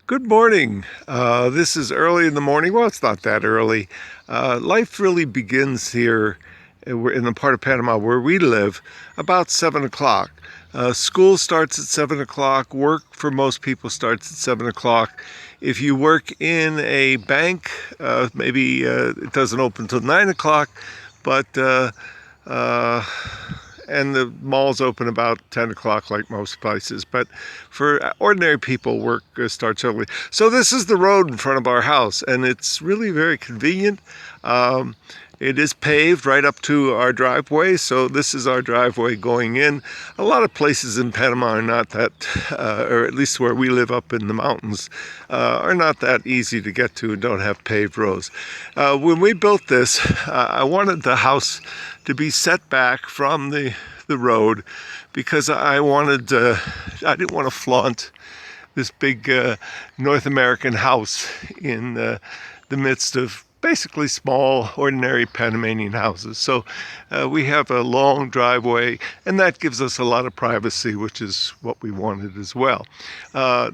Good morning. This is early in the morning. Well, it's not that early. Life really begins here we're in the part of Panama where we live about 7 o'clock. School starts at 7 o'clock. Work for most people starts at 7 o'clock. If you work in a bank, maybe it doesn't open until 9 o'clock, but uh, and the malls open about 10 o'clock like most places. But for ordinary people, work starts early. So this is the road in front of our house, and it's really very convenient. It is paved right up to our driveway, so this is our driveway going in. A lot of places in Panama are not that, or at least where we live up in the mountains, are not that easy to get to and don't have paved roads. When we built this, I wanted the house to be set back from the road because I didn't want to flaunt this big North American house in the midst of basically small, ordinary Panamanian houses. So we have a long driveway, and that gives us a lot of privacy, which is what we wanted as well.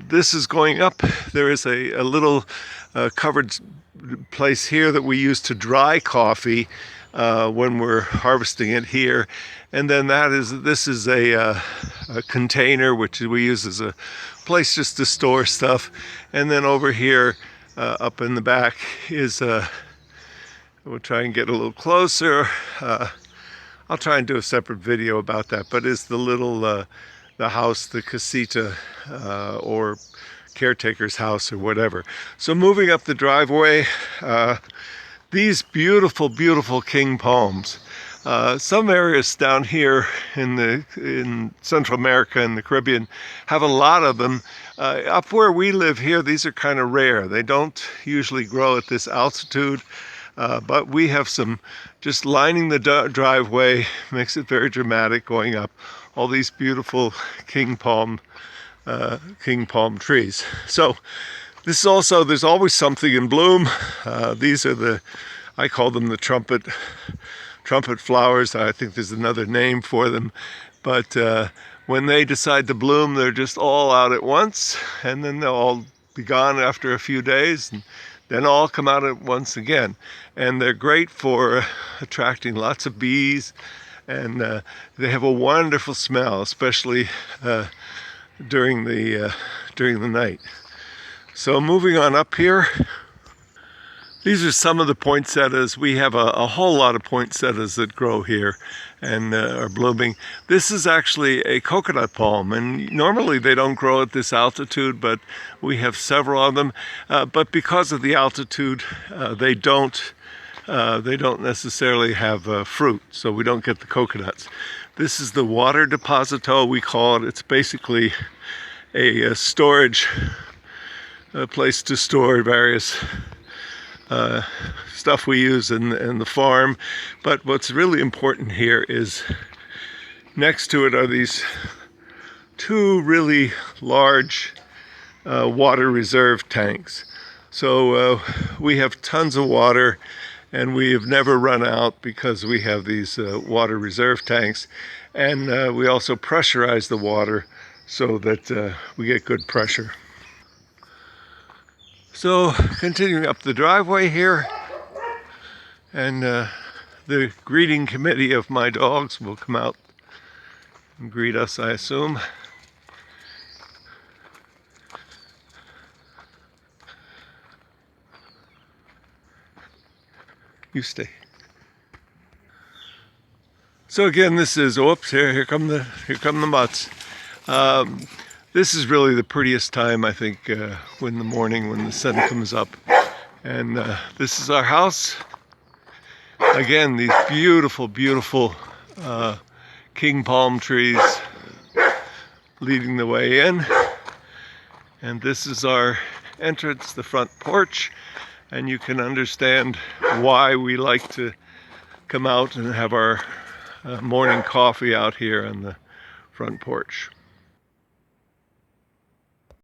This is going up. There is a little covered place here that we use to dry coffee when we're harvesting it here. And then this is a container which we use as a place just to store stuff. And then over here up in the back is we'll try and get a little closer. I'll try and do a separate video about that, but is the little the house, the casita, or caretaker's house or whatever. So moving up the driveway, these beautiful king palms. Some areas down here in Central America and the Caribbean have a lot of them. Up where we live here, these are kind of rare. They don't usually grow at this altitude, but we have some just lining the driveway. Makes it very dramatic going up. All these beautiful king palm trees. So this is also, there's always something in bloom. These are I call them the trumpet flowers. I think there's another name for them. But when they decide to bloom, they're just all out at once, and then they'll all be gone after a few days, and then all come out at once again. And they're great for attracting lots of bees, and they have a wonderful smell, especially during the night. So moving on up here, these are some of the poinsettias. We have a whole lot of poinsettias that grow here and are blooming. This is actually a coconut palm, and normally they don't grow at this altitude, but we have several of them. But because of the altitude, they don't necessarily have fruit, so we don't get the coconuts. This is the water deposito, we call it. It's basically a storage place to store various stuff we use in the farm. But what's really important here is next to it are these two really large water reserve tanks. So we have tons of water, and we have never run out because we have these water reserve tanks. And we also pressurize the water so that we get good pressure. So continuing up the driveway here, and the greeting committee of my dogs will come out and greet us, I assume. You stay. So again, this is, oops, here come the mutts. This is really the prettiest time, I think, in the morning when the sun comes up. And this is our house. Again, these beautiful king palm trees leading the way in. And this is our entrance, the front porch. And you can understand why we like to come out and have our morning coffee out here on the front porch.